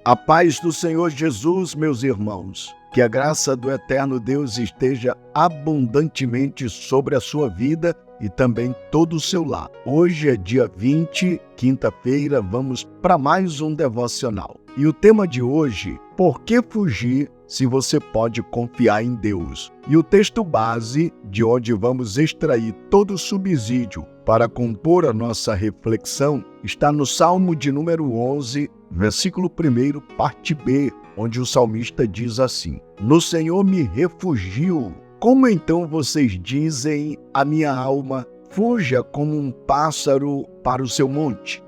A paz do Senhor Jesus, meus irmãos. Que a graça do eterno Deus esteja abundantemente sobre a sua vida e também todo o seu lar. Hoje é dia 20, quinta-feira, vamos para mais um devocional. E o tema de hoje, por que fugir se você pode confiar em Deus? E o texto base, de onde vamos extrair todo o subsídio para compor a nossa reflexão, está no Salmo de número 11, versículo 1, parte B, onde o salmista diz assim: No Senhor me refugio. Como então vocês dizem a minha alma, fuja como um pássaro para o seu monte?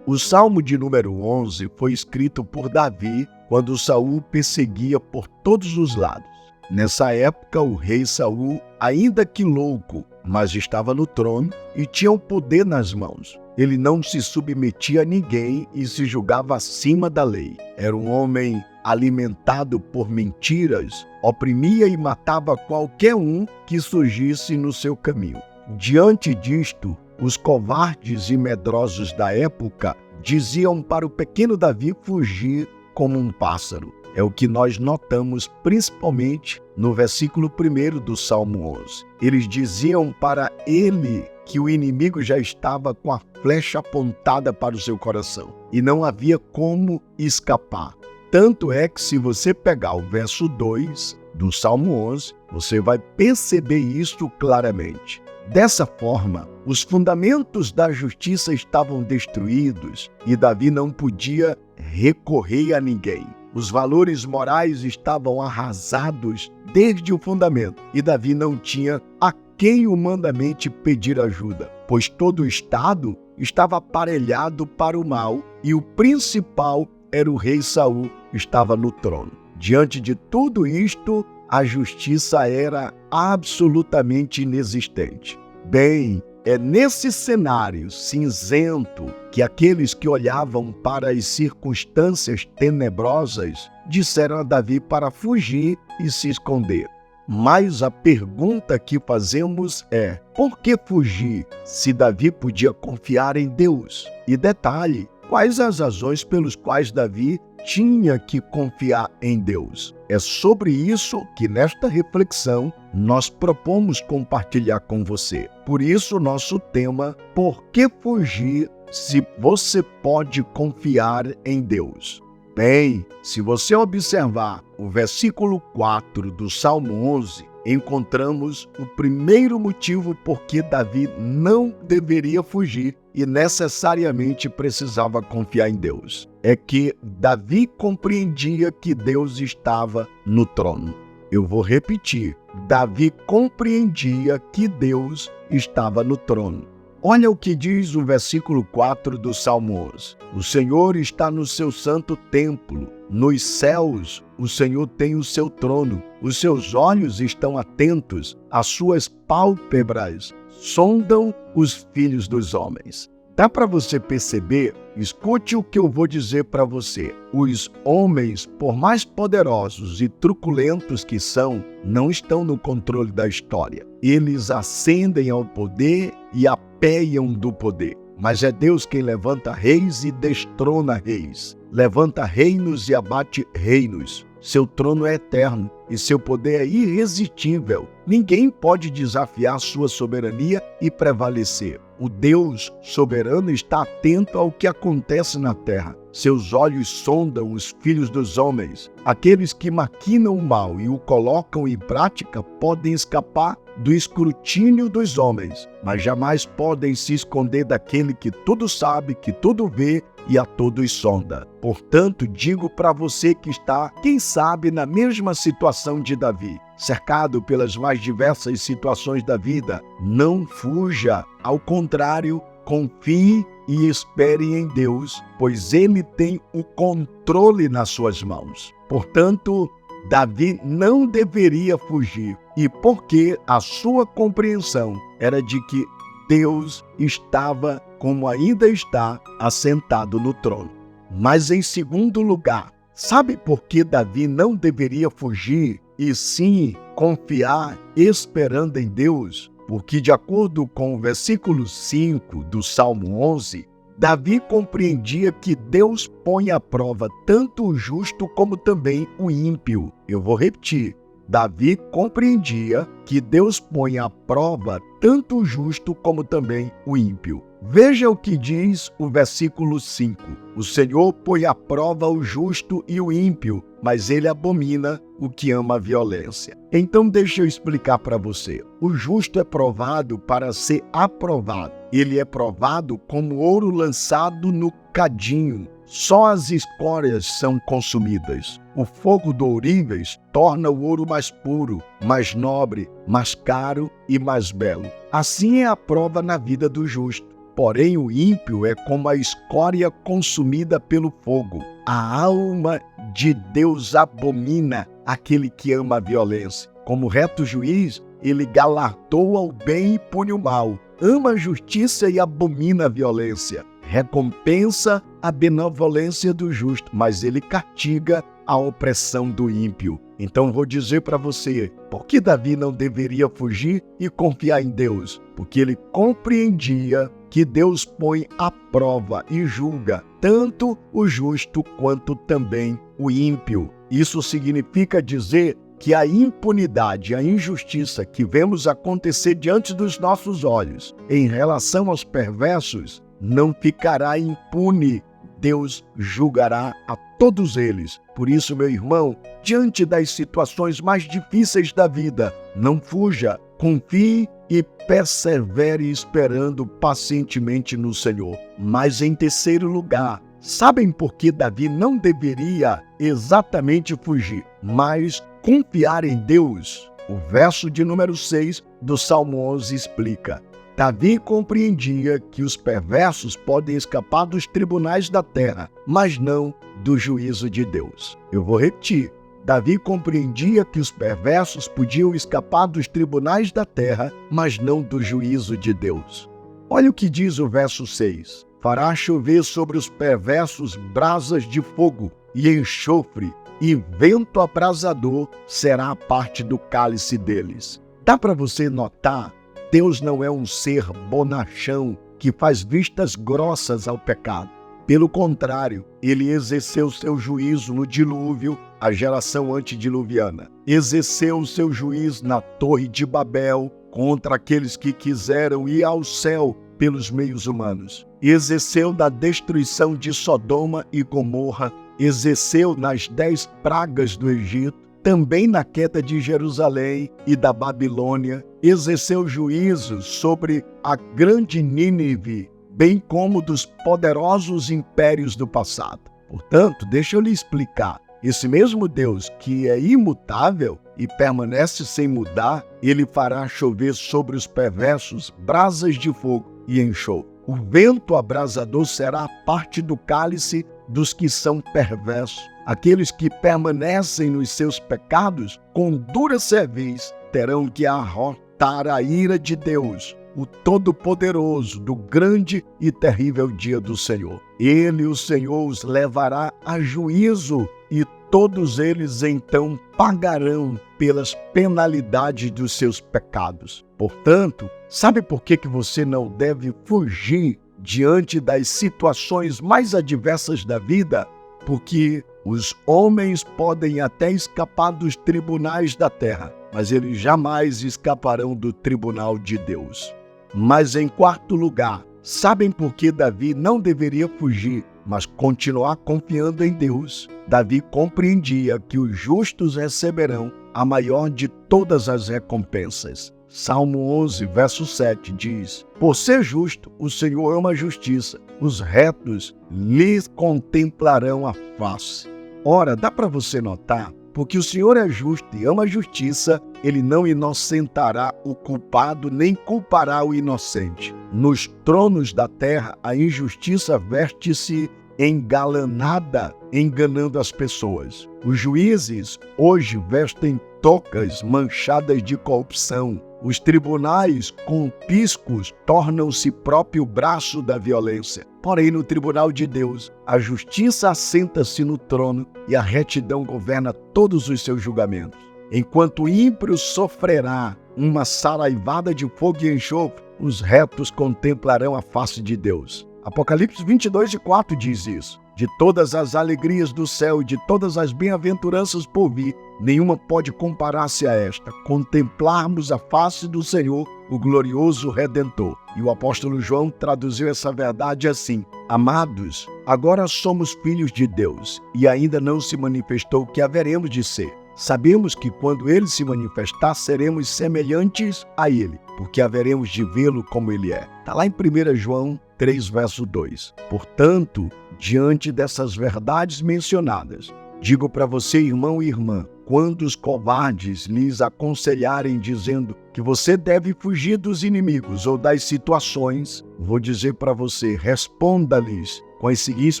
O Salmo de número 11 foi escrito por Davi quando Saul perseguia por todos os lados. Nessa época, o rei Saul, ainda que louco, mas estava no trono e tinha o poder nas mãos. Ele não se submetia a ninguém e se julgava acima da lei. Era um homem alimentado por mentiras, oprimia e matava qualquer um que surgisse no seu caminho. Diante disto, os covardes e medrosos da época diziam para o pequeno Davi fugir como um pássaro. É o que nós notamos principalmente no versículo 1 do Salmo 11. Eles diziam para ele que o inimigo já estava com a flecha apontada para o seu coração e não havia como escapar. Tanto é que se você pegar o verso 2 do Salmo 11, você vai perceber isso claramente. Dessa forma, os fundamentos da justiça estavam destruídos e Davi não podia recorrer a ninguém. Os valores morais estavam arrasados desde o fundamento e Davi não tinha a quem humanamente pedir ajuda, pois todo o Estado estava aparelhado para o mal e o principal era o rei Saul, que estava no trono. Diante de tudo isto, a justiça era absolutamente inexistente. Bem, é nesse cenário cinzento que aqueles que olhavam para as circunstâncias tenebrosas disseram a Davi para fugir e se esconder. Mas a pergunta que fazemos é: por que fugir se Davi podia confiar em Deus? E detalhe, quais as razões pelas quais Davi tinha que confiar em Deus? É sobre isso que nesta reflexão nós propomos compartilhar com você. Por isso, nosso tema: por que fugir se você pode confiar em Deus? Bem, se você observar o versículo 4 do Salmo 11, encontramos o primeiro motivo por que Davi não deveria fugir e necessariamente precisava confiar em Deus. É que Davi compreendia que Deus estava no trono. Eu vou repetir. Davi compreendia que Deus estava no trono. Olha o que diz o versículo 4 do Salmo 11. O Senhor está no seu santo templo. Nos céus, o Senhor tem o seu trono. Os seus olhos estão atentos, as suas pálpebras sondam os filhos dos homens. Dá para você perceber? Escute o que eu vou dizer para você. Os homens, por mais poderosos e truculentos que são, não estão no controle da história. Eles ascendem ao poder e apeiam do poder. Mas é Deus quem levanta reis e destrona reis. Levanta reinos e abate reinos. Seu trono é eterno e seu poder é irresistível. Ninguém pode desafiar sua soberania e prevalecer. O Deus soberano está atento ao que acontece na terra. Seus olhos sondam os filhos dos homens. Aqueles que maquinam o mal e o colocam em prática podem escapar do escrutínio dos homens, mas jamais podem se esconder daquele que tudo sabe, que tudo vê e a todos sonda. Portanto, digo para você que está, quem sabe, na mesma situação de Davi, cercado pelas mais diversas situações da vida, não fuja. Ao contrário, confie e espere em Deus, pois Ele tem o controle nas suas mãos. Portanto, Davi não deveria fugir, e porque a sua compreensão era de que Deus estava, como ainda está, assentado no trono. Mas em segundo lugar, sabe por que Davi não deveria fugir e sim confiar esperando em Deus? Porque, de acordo com o versículo 5 do Salmo 11, Davi compreendia que Deus põe à prova tanto o justo como também o ímpio. Eu vou repetir. Davi compreendia que Deus põe à prova tanto o justo como também o ímpio. Veja o que diz o versículo 5. O Senhor põe à prova o justo e o ímpio, mas ele abomina o que ama a violência. Então deixa eu explicar para você. O justo é provado para ser aprovado. Ele é provado como ouro lançado no cadinho. Só as escórias são consumidas. O fogo do ourives torna o ouro mais puro, mais nobre, mais caro e mais belo. Assim é a prova na vida do justo. Porém, o ímpio é como a escória consumida pelo fogo. A alma de Deus abomina aquele que ama a violência. Como reto juiz, ele galardoa o bem e pune o mal. Ama a justiça e abomina a violência. Recompensa a benevolência do justo, mas ele castiga a opressão do ímpio. Então vou dizer para você, por que Davi não deveria fugir e confiar em Deus? Porque ele compreendia que Deus põe à prova e julga tanto o justo quanto também o ímpio. Isso significa dizer que a impunidade, a injustiça que vemos acontecer diante dos nossos olhos em relação aos perversos não ficará impune. Deus julgará a todos eles. Por isso, meu irmão, diante das situações mais difíceis da vida, não fuja, confie e persevere esperando pacientemente no Senhor. Mas em terceiro lugar, sabem por que Davi não deveria exatamente fugir, mas confiar em Deus? O verso de número 6 do Salmo 11 explica: Davi compreendia que os perversos podem escapar dos tribunais da terra, mas não do juízo de Deus. Eu vou repetir. Davi compreendia que os perversos podiam escapar dos tribunais da terra, mas não do juízo de Deus. Olha o que diz o verso 6. Fará chover sobre os perversos brasas de fogo e enxofre, e vento abrasador será a parte do cálice deles. Dá para você notar? Deus não é um ser bonachão que faz vistas grossas ao pecado. Pelo contrário, ele exerceu seu juízo no dilúvio, a geração antediluviana. Exerceu o seu juízo na Torre de Babel contra aqueles que quiseram ir ao céu pelos meios humanos. Exerceu na destruição de Sodoma e Gomorra. Exerceu nas 10 pragas do Egito. Também na queda de Jerusalém e da Babilônia, exerceu juízo sobre a grande Nínive, bem como dos poderosos impérios do passado. Portanto, deixa eu lhe explicar. Esse mesmo Deus que é imutável e permanece sem mudar, ele fará chover sobre os perversos brasas de fogo e enxofre. O vento abrasador será a parte do cálice dos que são perversos. Aqueles que permanecem nos seus pecados, com dura cerviz, terão que arrotar a ira de Deus, o Todo-Poderoso, do grande e terrível dia do Senhor. Ele, o Senhor, os levará a juízo e todos eles então pagarão pelas penalidades dos seus pecados. Portanto, sabe por que você não deve fugir diante das situações mais adversas da vida? Porque os homens podem até escapar dos tribunais da terra, mas eles jamais escaparão do tribunal de Deus. Mas em quarto lugar, sabem por que Davi não deveria fugir, mas continuar confiando em Deus? Davi compreendia que os justos receberão a maior de todas as recompensas. Salmo 11, verso 7 diz: Por ser justo, o Senhor ama a justiça, os retos lhes contemplarão a face. Ora, dá para você notar, porque o Senhor é justo e ama a justiça, ele não inocentará o culpado, nem culpará o inocente. Nos tronos da terra, a injustiça veste-se engalanada, enganando as pessoas. Os juízes hoje vestem tocas manchadas de corrupção. Os tribunais com piscos tornam-se próprio braço da violência. Porém, no tribunal de Deus, a justiça assenta-se no trono e a retidão governa todos os seus julgamentos. Enquanto o ímpio sofrerá uma saraivada de fogo e enxofre, os retos contemplarão a face de Deus. Apocalipse 22:4 diz isso. De todas as alegrias do céu e de todas as bem-aventuranças por vir, nenhuma pode comparar-se a esta: contemplarmos a face do Senhor, o glorioso Redentor. E o apóstolo João traduziu essa verdade assim: Amados, agora somos filhos de Deus, e ainda não se manifestou o que haveremos de ser. Sabemos que quando ele se manifestar, seremos semelhantes a ele, porque haveremos de vê-lo como ele é. Está lá em 1 João 3, verso 2. Portanto, diante dessas verdades mencionadas, digo para você, irmão e irmã, quando os covardes lhes aconselharem dizendo que você deve fugir dos inimigos ou das situações, vou dizer para você, responda-lhes com as seguintes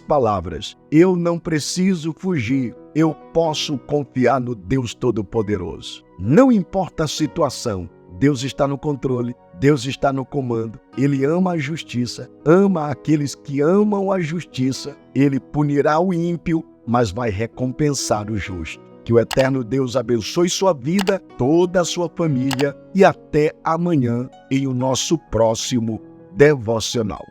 palavras: eu não preciso fugir, eu posso confiar no Deus Todo-Poderoso. Não importa a situação, Deus está no controle, Deus está no comando. Ele ama a justiça, ama aqueles que amam a justiça. Ele punirá o ímpio, mas vai recompensar o justo. Que o eterno Deus abençoe sua vida, toda a sua família e até amanhã em o nosso próximo devocional.